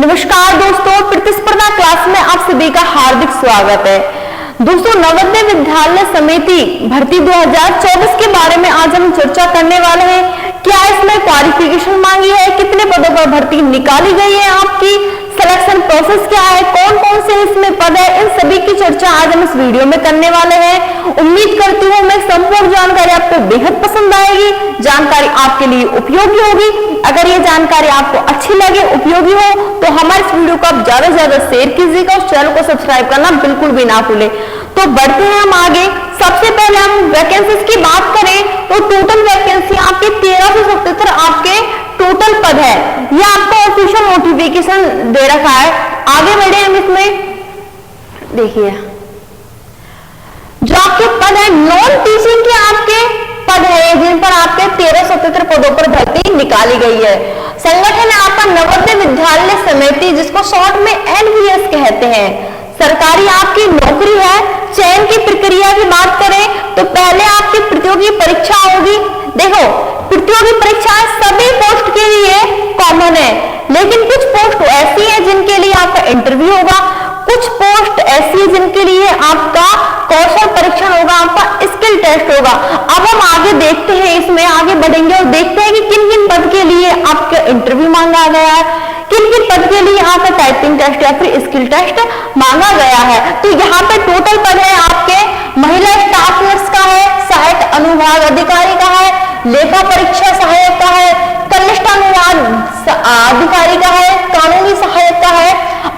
नमस्कार दोस्तों, प्रतिस्पर्धा क्लास में आप सभी का हार्दिक स्वागत है। दोस्तों, नवोदय विद्यालय समिति भर्ती 2024 के बारे में आज हम चर्चा करने वाले हैं। क्या इसमें क्वालिफिकेशन मांगी है, कितने पदों पर भर्ती निकाली गई है, आपकी सिलेक्शन प्रोसेस क्या है, कौन कौन से इसमें पद है, इन सभी की चर्चा आज हम इस वीडियो में करने वाले हैं। उम्मीद करती हूँ मैं संपूर्ण जानकारी आपको बेहद पसंद आएगी, जानकारी आपके लिए उपयोगी होगी। अगर ये जानकारी आपको अच्छी लगे, उपयोगी हो, तो हमारे इस वीडियो को आप ज्यादा से ज्यादा शेयर कीजिएगा और चैनल को सब्सक्राइब करना बिल्कुल भी ना भूलें। तो बढ़ते हैं हम आगे। सबसे पहले हम वैकेंसीज की बात करें तो टोटल वैकेंसी आपके 1377 आपके टोटल पद है। यह आपको ऑफिशियल नोटिफिकेशन दे रखा है। आगे बढ़े हम इसमें, देखिए जो आपके पद है नॉन टीचिंग के आपके पद है जिन पर आपके 1377 पदों पर भर्ती निकाली गई है। संगठन है आपका नवोदय विद्यालय समिति, जिसको शॉर्ट में NVS कहते हैं। सरकारी आपकी नौकरी है। चयन की प्रक्रिया की बात करें तो पहले आपकी प्रतियोगी परीक्षा होगी। देखो, प्रतियोगी परीक्षाएं सभी पोस्ट के लिए कॉमन है, लेकिन कुछ पोस्ट ऐसी है जिनके लिए आपका इंटरव्यू होगा, कुछ पोस्ट ऐसी है जिनके लिए आपका कौशल परीक्षण होगा, आपका स्किल टेस्ट होगा। अब हम आगे देखते हैं, इसमें आगे बढ़ेंगे और देखते हैं कि किन किन पद के लिए आपका इंटरव्यू मांगा गया है, किन किन पद के लिए आपका टाइपिंग टेस्ट या फिर स्किल टेस्ट मांगा गया है। तो यहाँ पे टोटल पद है आपके महिला स्टाफ नर्स का है, सहायक अनुभाग अधिकारी का है, लेखा परीक्षा सहायक का है, कनिष्ठ अनुवाद अधिकारी का है, कानूनी सहायक का है,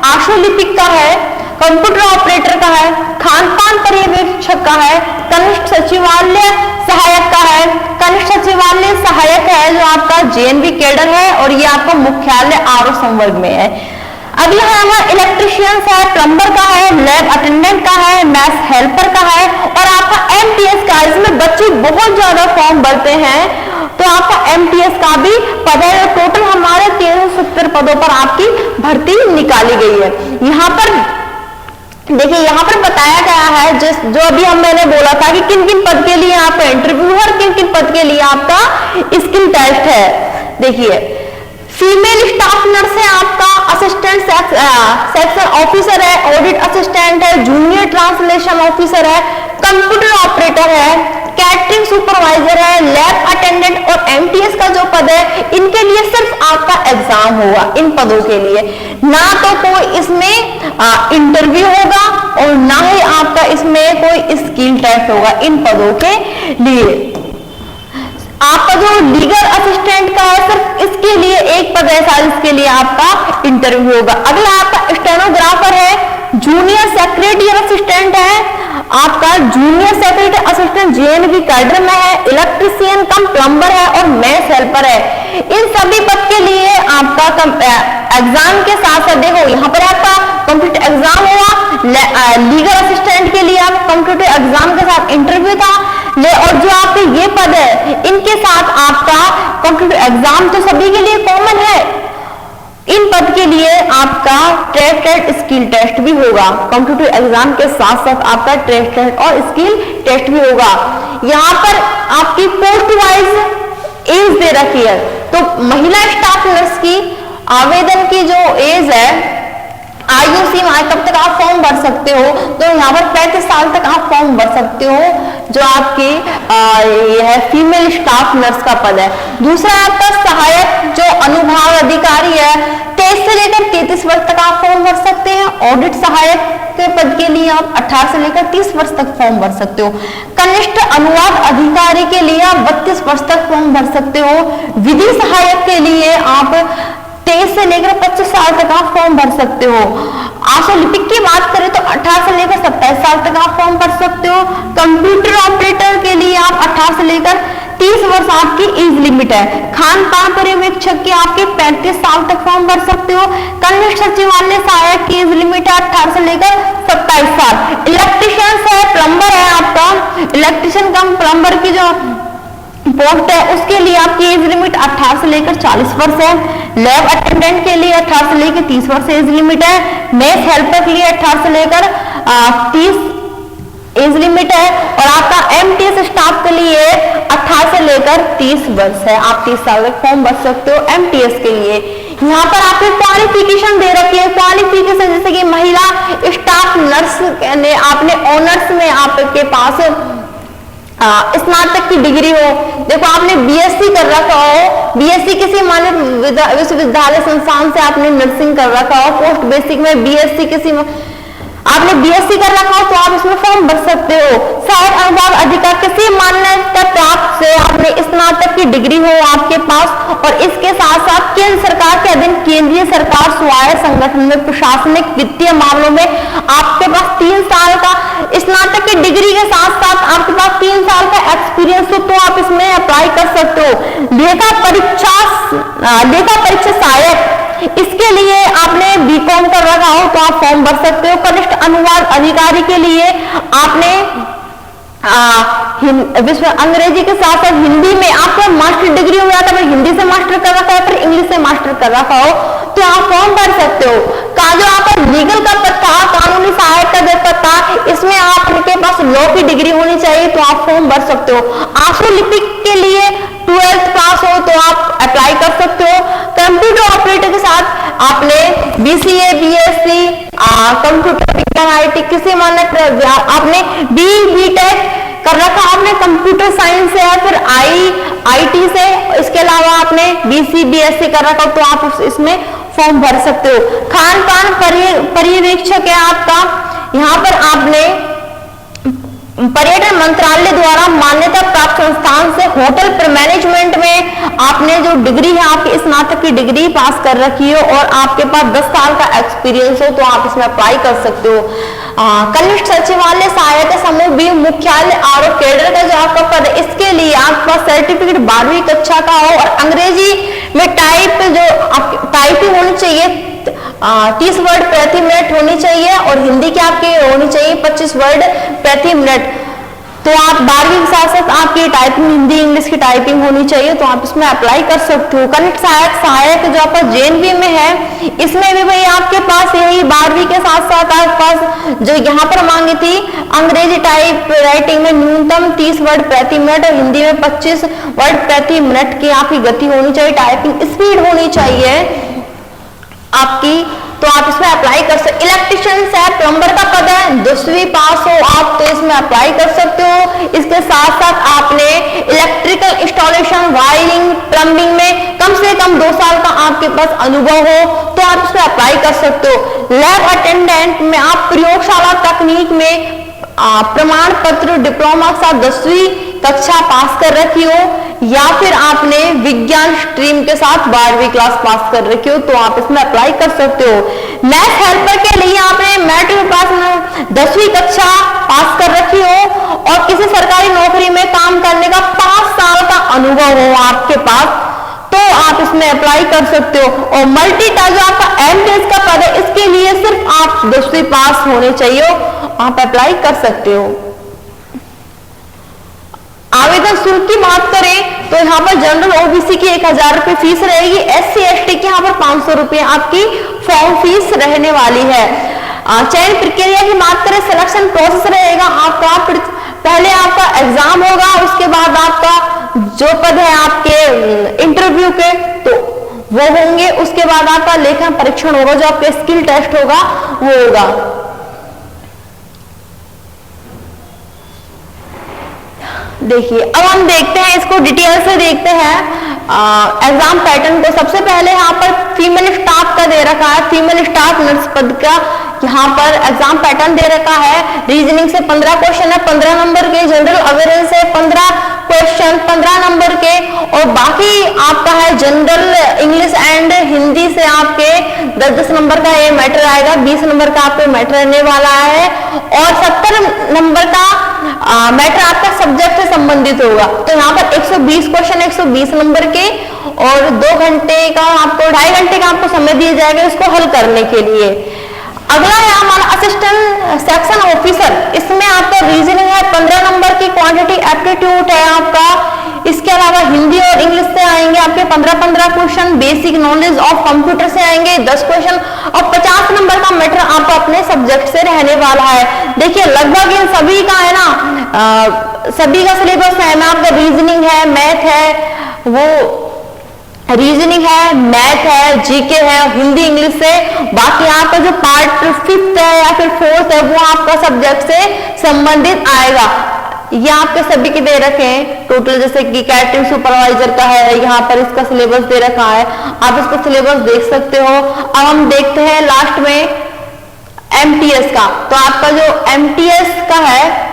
आशुलिपिक का है, कंप्यूटर ऑपरेटर का है, खान पान पर्यवेक्षक का है, कनिष्ठ सचिवालय सहायक का है। कनिष्ठ सचिवालय सहायक है जो आपका JNV कैडर है और ये आपका मुख्यालय आरो संवर्ग में है। अगला है इलेक्ट्रिशियन है, प्लम्बर का है, लैब अटेंडेंट का है, मैथ हेल्पर का है और आपका MTS का। इसमें बच्चे बहुत ज्यादा फॉर्म भरते हैं तो आपका MTS का भी पद है। टोटल हमारे 1370 पदों पर आपकी भर्ती निकाली गई है। यहाँ पर देखिए, यहाँ पर बताया गया है जो अभी मैंने बोला था कि किन किन पद के लिए आपका इंटरव्यू और किन किन पद के लिए आपका स्किल टेस्ट है। देखिए, फीमेल स्टाफ नर्स है आपका, असिस्टेंट सेक्शन ऑफिसर है, ऑडिट असिस्टेंट है, जूनियर ट्रांसलेशन ऑफिसर है, कंप्यूटर ऑपरेटर है, कैटरिंग सुपरवाइजर है, लैब अटेंडेंट और MTS का जो पद है इनके लिए सिर्फ आपका एग्जाम होगा। इन पदों के लिए ना तो कोई इसमें इंटरव्यू होगा और ना ही आपका इसमें कोई स्किल टेस्ट होगा। इन पदों के लिए आपका जो लीगल असिस्टेंट का है सिर्फ इसके लिए एक पद ऐसा जिसके लिए आपका इंटरव्यू होगा। अगला आपका स्टेनोग्राफर है, जूनियर सेक्रेटरी असिस्टेंट है, आपका junior secretary assistant JNV cadre में है, इलेक्ट्रिशियन कम प्लम्बर है और मैथ हेल्पर है। इन सभी पद के लिए आपका एग्जाम के साथ साथ देखो यहाँ पर आपका कंप्यूटर एग्जाम हुआ, लीगल असिस्टेंट के लिए आप कंप्यूटर एग्जाम के साथ इंटरव्यू था और जो आपके ये पद है इनके साथ आपका कंप्यूटर एग्जाम तो सभी के लिए कॉमन है। इन पद के लिए आपका टेस्ट स्किल टेस्ट भी होगा। कंप्यूटर एग्जाम के साथ साथ आपका टेस्ट और स्किल टेस्ट भी होगा। यहाँ पर आपकी पोस्ट वाइज एज दे रखी है। तो महिला स्टाफ नर्स की आवेदन की जो एज है, आयु सीमा कब तक आप फॉर्म भर सकते हो, तो यहाँ पर 35 साल तक आप फॉर्म भर सकते हो। जो आपकी यह फीमेल स्टाफ नर्स का पद है। दूसरा आपका सहायक जो अनुभाग अधिकारी है, 23 से लेकर 33 वर्ष तक आप फॉर्म भर सकते हैं। ऑडिट सहायक के पद के लिए आप 18 से लेकर 30 वर्ष तक फॉर्म भर सकते हो। कनिष्ठ अनुवाद अधिकारी के लिए आप 32 वर्ष तक फॉर्म भर सकते हो। विधि सहायक के लिए आप 23 से लेकर 25 साल तक आप फॉर्म भर सकते हो। आशुलिपिक की बात करें तो 18 से लेकर 27 साल तक आप फॉर्म भर सकते हो। कंप्यूटर ऑपरेटर के लिए आप 18 से लेकर 30 वर्ष आपकी एज लिमिट है। खान पान पर्यवेक्षक के आपके 35 साल तक फॉर्म भर सकते हो। कनिष्ठ सचिवालय सहायक की एज लिमिट है 18 से लेकर 27 साल। इलेक्ट्रिशियन है, प्लम्बर है आपका, इलेक्ट्रिशियन कम प्लम्बर की जो पोस्ट है उसके लिए आपकी एज लिमिट 18 से लेकर 40 वर्ष है। लैब अटेंडेंट के लिए 18 से लेकर 30 वर्ष एज लिमिट है। मैथ हेल्पर के लिए 18 से लेकर 30 एज लिमिट है और आपका MTS स्टाफ के लिए 18 से लेकर 30 वर्ष है। आप 30 साल तक फॉर्म भर सकते हो MTS के लिए। यहाँ पर आपके क्वालिफिकेशन दे आपके पास स्नातक की डिग्री हो, देखो आपने बीएससी कर रखा हो, बीएससी किसी मान्य विश्वविद्यालय संस्थान से आपने नर्सिंग कर रखा हो, पोस्ट बेसिक में बीएससी किसी आपने बीएससी कर रखा हो तो आप इसमें फॉर्म भर सकते हो। सहायक अनुभाग अधिकार किसी मान्यता प्राप्त से आपने स्नातक की डिग्री हो आपके पास, और इसके साथ साथ केंद्र सरकार के अधीन केंद्रीय सरकार स्वायत्त संगठन में प्रशासनिक वित्तीय मामलों में आपके पास 3 साल का स्नातक की डिग्री के साथ साथ आपके पास 3 साल का एक्सपीरियंस हो तो आप इसमें अप्लाई कर सकते हो। लेखा परीक्षा सहायक, इसके लिए आपने बीकॉम कर रखा हो तो आप फॉर्म भर सकते हो। कनिष्ठ अनुवाद अधिकारी के लिए आपने अंग्रेजी के साथ साथ हिंदी में आपका मास्टर डिग्री हो जाता है, हिंदी से मास्टर कर रखा है, फिर इंग्लिश से मास्टर कर रखा हो तो आप फॉर्म भर सकते हो। का जो आपका लीगल का पद था, कानूनी सहायक का जो पद था, इसमें आपके पास लॉ की डिग्री होनी चाहिए तो आप फॉर्म भर सकते हो। आशु लिपिक के लिए 12th पास हो तो आप अप्लाई कर सकते हो। कंप्यूटर ऑपरेटर के साथ आपने बीसीए, बीएससी, कंप्यूटर विज्ञान, आईटी किसी मान्य आपने बीटेक कर रखा, आपने कंप्यूटर साइंस से है, फिर आईटी से, इसके अलावा आपने बीसी, बीएससी कर रखा तो आप इसमें फॉर्म भर सकते हो। खान पान पर्यवेक्षक है आपका, यहाँ पर आपने पर्यटन मंत्रालय द्वारा मान्यता प्राप्त संस्थान से होटल मैनेजमेंट में आपने जो डिग्री है आपकी स्नातक की डिग्री पास कर रखी हो और आपके पास 10 साल का एक्सपीरियंस हो तो आप इसमें अप्लाई कर सकते हो। कनिष्ठ सचिवालय सहायक समूह बी मुख्यालय आरोप कैडर का जो आपका पद है, इसके लिए आपके पास सर्टिफिकेट 12वीं कक्षा का हो और अंग्रेजी में टाइपिंग होनी चाहिए, 30 वर्ड प्रति मिनट होनी चाहिए और हिंदी की आपकी होनी चाहिए 25 वर्ड प्रति मिनट। तो आप 12वीं के साथ साथ आपकी टाइपिंग हिंदी इंग्लिश की टाइपिंग होनी चाहिए तो आप इसमें अप्लाई कर सकते हो। कनिष्ठ सहायक जो आपका जेएनवी में है, इसमें भी भाई आपके पास यही 12वीं के साथ साथ आपके पास जो यहाँ पर मांगी थी अंग्रेजी टाइप राइटिंग में न्यूनतम 30 वर्ड प्रति मिनट और हिंदी में 25 वर्ड प्रति मिनट की आपकी गति होनी चाहिए, टाइपिंग स्पीड होनी चाहिए आपकी, तो आप इसमें अप्लाई कर सकते। इलेक्ट्रिशियन है, प्लम्बर का पद है, 10वीं पास हो आप तो इसमें अप्लाई कर सकते हो। इसके साथ साथ आपने इलेक्ट्रिकल इंस्टॉलेशन, वायरिंग, प्लम्बिंग में कम से कम 2 साल का आपके पास अनुभव हो तो आप इसमें अप्लाई कर सकते हो। लैब अटेंडेंट में आप प्रयोगशाला तकनीक में प्रमाण पत्र डिप्लोमा के साथ 10वीं कक्षा पास कर रखी हो या फिर आपने विज्ञान स्ट्रीम के साथ 12वीं क्लास पास कर रखी हो तो आप इसमें अप्लाई कर सकते हो। मैथ हेल्पर के लिए आपने मैट्रिक पास 10वीं कक्षा पास कर रखी हो और किसी सरकारी नौकरी में काम करने का 5 साल का अनुभव हो आपके पास तो आप इसमें अप्लाई कर सकते हो। और मल्टी टास्क जो आपका एमटीएस का पद है, इसके लिए सिर्फ आप 10वीं पास होने चाहिए, आप अप्लाई कर सकते हो। आवेदन शुल्क की बात करें तो यहाँ पर जनरल ओबीसी की 1000 रुपये फीस रहेगी, SC ST की यहाँ पर 500 रुपये आपकी फॉर्म फीस रहने वाली है। चयन प्रक्रिया की बात करें, सिलेक्शन प्रोसेस रहेगा आपका, पहले आपका एग्जाम होगा, उसके बाद आपका जो पद है आपके इंटरव्यू के तो वो होंगे, उसके बाद आपका लेखन परीक्षण होगा, जो आपका स्किल टेस्ट होगा वो होगा। देखिए अब हम देखते हैं इसको डिटेल से देखते हैं एग्जाम पैटर्न को। सबसे पहले यहाँ पर फीमेल स्टाफ का दे रखा है, फीमेल स्टाफ नर्स पद का यहाँ पर एग्जाम पैटर्न दे रखा है। रीजनिंग से 15 क्वेश्चन है 15 नंबर के, जनरल अवेयरनेस से 15 क्वेश्चन 15 नंबर के और बाकी आपका है जनरल इंग्लिश एंड हिंदी से आपके 10-10 नंबर का ये मैटर आएगा, 20 नंबर का आपको मैटर रहने वाला है और 70 नंबर का मैटर आपका सब्जेक्ट से संबंधित होगा। तो यहाँ पर 120 क्वेश्चन 120 नंबर के और 2 घंटे का आपको 2.5 घंटे का आपको समय दिया जाएगा इसको हल करने के लिए। अगला है हमारा असिस्टेंट सेक्शन ऑफिसर, इसमें आपका रीजनिंग है 15 नंबर की, क्वांटिटी एप्टीट्यूड है आपका, इसके अलावा हिंदी और इंग्लिश से आएंगे आपके 15-15 question, basic knowledge of computer से आएंगे 10 क्वेश्चन और 50 नंबर का मैटर आपको अपने सब्जेक्ट से रहने वाला है। देखिए लगभग इन सभी का है ना, सभी का सिलेबस है ना, आपका रीजनिंग है, मैथ है, वो रीजनिंग है, मैथ है, जीके है, हिंदी इंग्लिश है। बाकी आपका जो पार्ट 5th है या फिर 4th है वो आपका सब्जेक्ट से संबंधित आएगा। ये आपके सभी के दे रखे हैं टोटल, जैसे कि कैटरिंग सुपरवाइजर का है, यहाँ पर इसका सिलेबस दे रखा है, आप इसका सिलेबस देख सकते हो। अब हम देखते हैं लास्ट में एमटीएस का। तो आपका जो एमटीएस का है,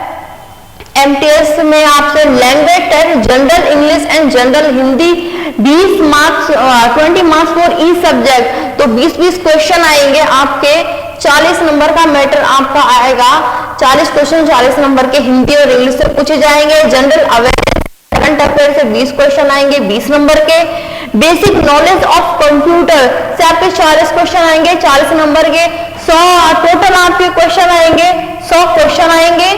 एमटीएस में आपसे language test, general English and general Hindi 20 marks 20 marks for each subject. तो 20-20 क्वेश्चन आएंगे आपके, 40 नंबर का मैटर आपका आएगा। 40 क्वेश्चन 40 नंबर के हिंदी और इंग्लिश से पूछे जाएंगे। जनरल अवेयरनेस करंट अफेयर से 20 क्वेश्चन आएंगे 20 नंबर के। बेसिक नॉलेज ऑफ कंप्यूटर से आपके 40 क्वेश्चन आएंगे 40 नंबर के। 100 टोटल आपके क्वेश्चन आएंगे, 100 क्वेश्चन आएंगे।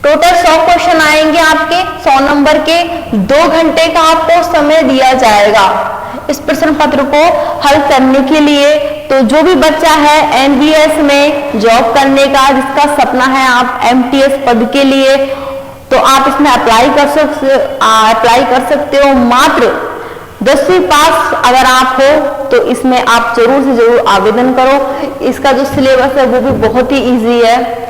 टोटल 100 क्वेश्चन आएंगे आपके 100 नंबर के। 2 घंटे का आपको समय दिया जाएगा इस प्रश्न पत्र को हल करने के लिए। तो जो भी बच्चा है एनवीएस में जॉब करने का, जिसका सपना है आप एमटीएस पद के लिए, तो आप इसमें अप्लाई कर सकते हो। मात्र 10वीं पास अगर आप हो तो इसमें आप जरूर से जरूर आवेदन करो। इसका जो सिलेबस है वो भी बहुत ही इजी है।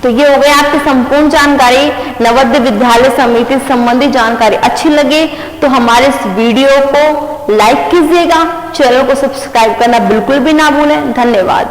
तो ये हो गई आपकी संपूर्ण जानकारी नवोदय विद्यालय समिति संबंधी जानकारी। अच्छी लगी तो हमारे इस वीडियो को लाइक कीजिएगा, चैनल को सब्सक्राइब करना बिल्कुल भी ना भूलें। धन्यवाद।